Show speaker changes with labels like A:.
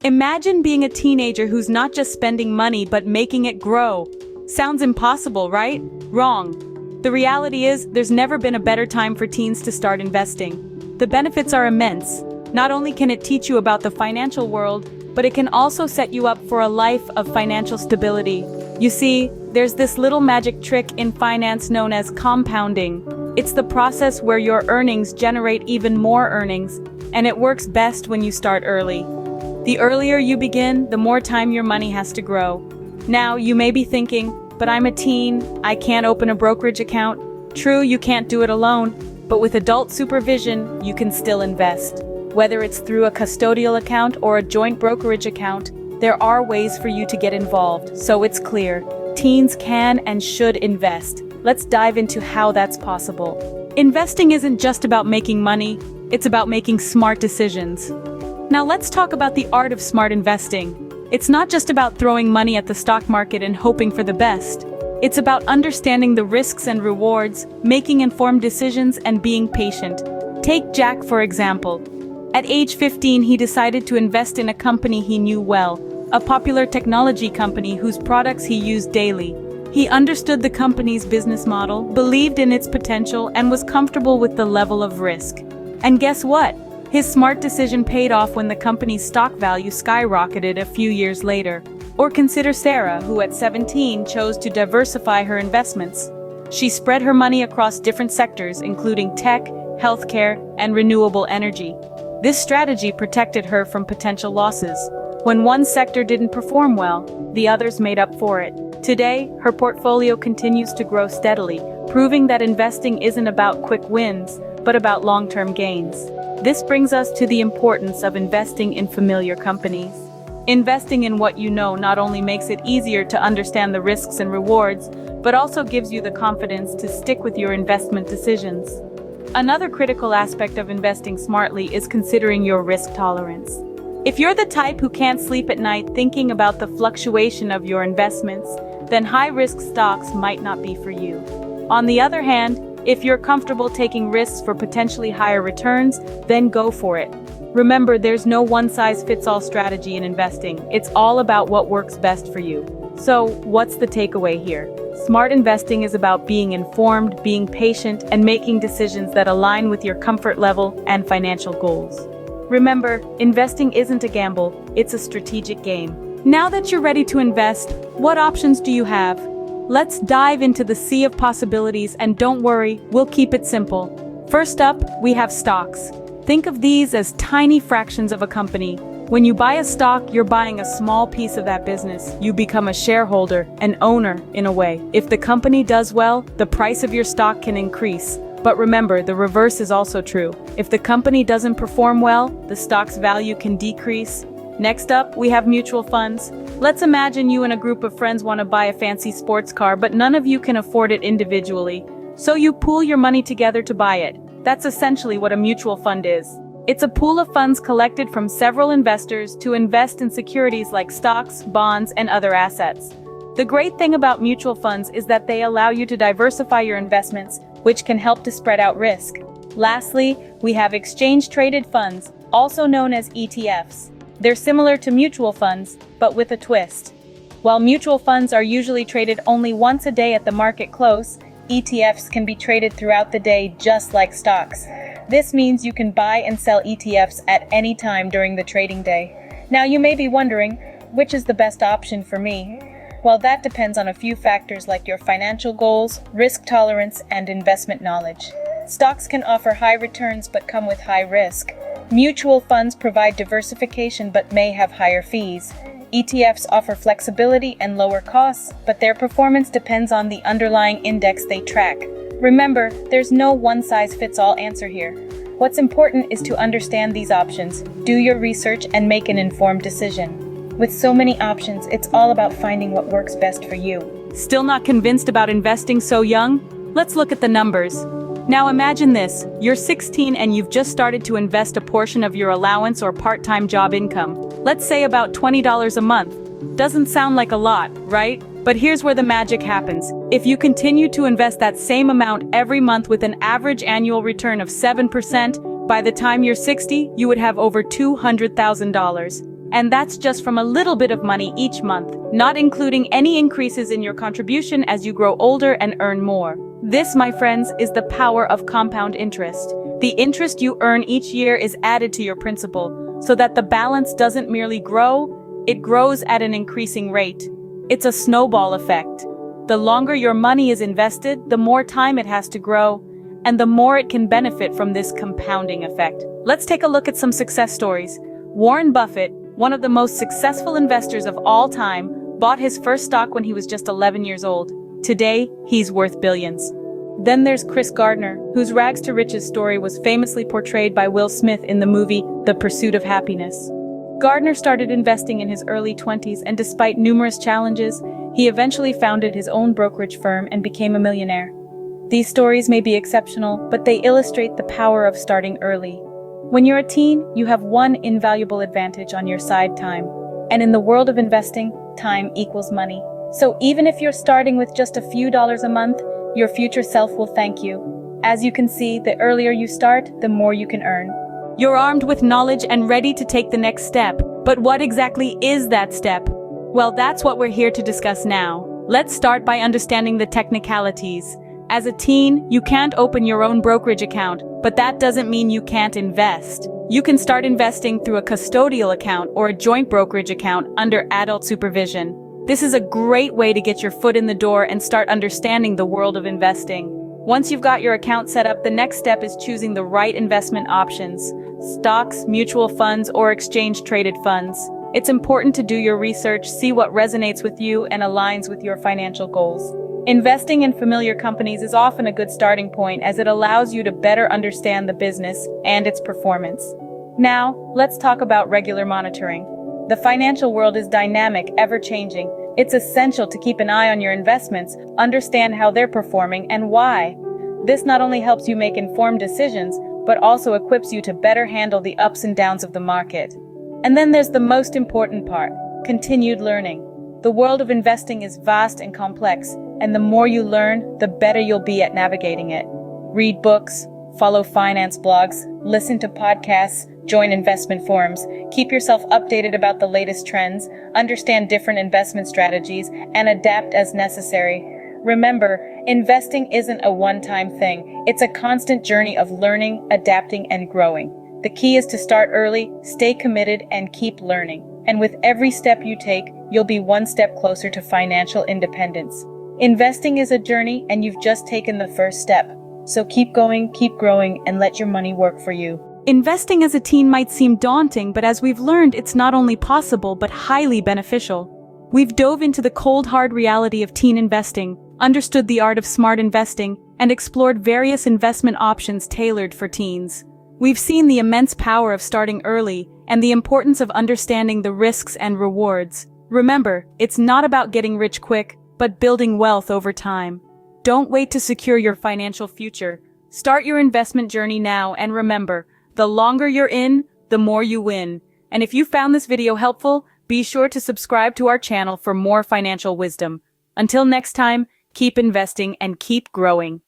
A: Imagine being a teenager who's not just spending money but making it grow. Sounds impossible, right? Wrong. The reality is, there's never been a better time for teens to start investing. The benefits are immense. Not only can it teach you about the financial world, but it can also set you up for a life of financial stability. You see, there's this little magic trick in finance known as compounding. It's the process where your earnings generate even more earnings, and it works best when you start early. The earlier you begin, the more time your money has to grow. Now, you may be thinking, but I'm a teen, I can't open a brokerage account. True, you can't do it alone, but with adult supervision, you can still invest. Whether it's through a custodial account or a joint brokerage account, there are ways for you to get involved, so it's clear. Teens can and should invest. Let's dive into how that's possible. Investing isn't just about making money, it's about making smart decisions. Now let's talk about the art of smart investing. It's not just about throwing money at the stock market and hoping for the best. It's about understanding the risks and rewards, making informed decisions, and being patient. Take Jack, for example. At age 15, he decided to invest in a company he knew well, a popular technology company whose products he used daily. He understood the company's business model, believed in its potential, and was comfortable with the level of risk. And guess what? His smart decision paid off when the company's stock value skyrocketed a few years later. Or consider Sarah, who at 17 chose to diversify her investments. She spread her money across different sectors, including tech, healthcare, and renewable energy. This strategy protected her from potential losses. When one sector didn't perform well, the others made up for it. Today, her portfolio continues to grow steadily, proving that investing isn't about quick wins, but about long-term gains. This brings us to the importance of investing in familiar companies. Investing in what you know not only makes it easier to understand the risks and rewards, but also gives you the confidence to stick with your investment decisions. Another critical aspect of investing smartly is considering your risk tolerance. If you're the type who can't sleep at night thinking about the fluctuation of your investments, then high-risk stocks might not be for you. On the other hand, if you're comfortable taking risks for potentially higher returns, then go for it. Remember, there's no one-size-fits-all strategy in investing. It's all about what works best for you. So, what's the takeaway here? Smart investing is about being informed, being patient, and making decisions that align with your comfort level and financial goals. Remember, investing isn't a gamble, it's a strategic game. Now that you're ready to invest, what options do you have? Let's dive into the sea of possibilities, and don't worry, we'll keep it simple. First up, we have stocks. Think of these as tiny fractions of a company. When you buy a stock, you're buying a small piece of that business. You become a shareholder, an owner, in a way. If the company does well, the price of your stock can increase. But remember, the reverse is also true. If the company doesn't perform well, the stock's value can decrease. Next up, we have mutual funds. Let's imagine you and a group of friends want to buy a fancy sports car, but none of you can afford it individually. So you pool your money together to buy it. That's essentially what a mutual fund is. It's a pool of funds collected from several investors to invest in securities like stocks, bonds, and other assets. The great thing about mutual funds is that they allow you to diversify your investments, which can help to spread out risk. Lastly, we have exchange-traded funds, also known as ETFs. They're similar to mutual funds, but with a twist. While mutual funds are usually traded only once a day at the market close, ETFs can be traded throughout the day just like stocks. This means you can buy and sell ETFs at any time during the trading day. Now you may be wondering, which is the best option for me? Well, that depends on a few factors like your financial goals, risk tolerance, and investment knowledge. Stocks can offer high returns but come with high risk. Mutual funds provide diversification but may have higher fees. ETFs offer flexibility and lower costs, but their performance depends on the underlying index they track. Remember, there's no one-size-fits-all answer here. What's important is to understand these options, do your research, and make an informed decision. With so many options, it's all about finding what works best for you. Still not convinced about investing so young? Let's look at the numbers. Now imagine this, you're 16 and you've just started to invest a portion of your allowance or part-time job income. Let's say about $20 a month. Doesn't sound like a lot, right? But here's where the magic happens. If you continue to invest that same amount every month with an average annual return of 7%, by the time you're 60, you would have over $200,000. And that's just from a little bit of money each month, not including any increases in your contribution as you grow older and earn more. This, my friends, is the power of compound interest. The interest you earn each year is added to your principal, so that the balance doesn't merely grow, it grows at an increasing rate. It's a snowball effect. The longer your money is invested, the more time it has to grow, and the more it can benefit from this compounding effect. Let's take a look at some success stories. Warren Buffett, one of the most successful investors of all time, bought his first stock when he was just 11 years old. Today, he's worth billions. Then there's Chris Gardner, whose rags to riches story was famously portrayed by Will Smith in the movie The Pursuit of Happiness. Gardner started investing in his early 20s, and despite numerous challenges, he eventually founded his own brokerage firm and became a millionaire. These stories may be exceptional, but they illustrate the power of starting early. When you're a teen, you have one invaluable advantage on your side: time. And in the world of investing, time equals money. So even if you're starting with just a few dollars a month, your future self will thank you. As you can see, the earlier you start, the more you can earn. You're armed with knowledge and ready to take the next step. But what exactly is that step? Well, that's what we're here to discuss now. Let's start by understanding the technicalities. As a teen, you can't open your own brokerage account, but that doesn't mean you can't invest. You can start investing through a custodial account or a joint brokerage account under adult supervision. This is a great way to get your foot in the door and start understanding the world of investing. Once you've got your account set up, the next step is choosing the right investment options: stocks, mutual funds, or exchange-traded funds. It's important to do your research, see what resonates with you and aligns with your financial goals. Investing in familiar companies is often a good starting point, as it allows you to better understand the business and its performance. Now, let's talk about regular monitoring. The financial world is dynamic, ever-changing. It's essential to keep an eye on your investments, understand how they're performing and why. This not only helps you make informed decisions, but also equips you to better handle the ups and downs of the market. And then there's the most important part: continued learning. The world of investing is vast and complex, and the more you learn, the better you'll be at navigating it. Read books, follow finance blogs, listen to podcasts, join investment forums, keep yourself updated about the latest trends, understand different investment strategies, and adapt as necessary. Remember, investing isn't a one-time thing. It's a constant journey of learning, adapting, and growing. The key is to start early, stay committed, and keep learning. And with every step you take, you'll be one step closer to financial independence. Investing is a journey, and you've just taken the first step. So keep going, keep growing, and let your money work for you. Investing as a teen might seem daunting, but as we've learned, it's not only possible, but highly beneficial. We've dove into the cold, hard reality of teen investing, understood the art of smart investing, and explored various investment options tailored for teens. We've seen the immense power of starting early and the importance of understanding the risks and rewards. Remember, it's not about getting rich quick, but building wealth over time. Don't wait to secure your financial future. Start your investment journey now, and remember, the longer you're in, the more you win. And if you found this video helpful, be sure to subscribe to our channel for more financial wisdom. Until next time, keep investing and keep growing.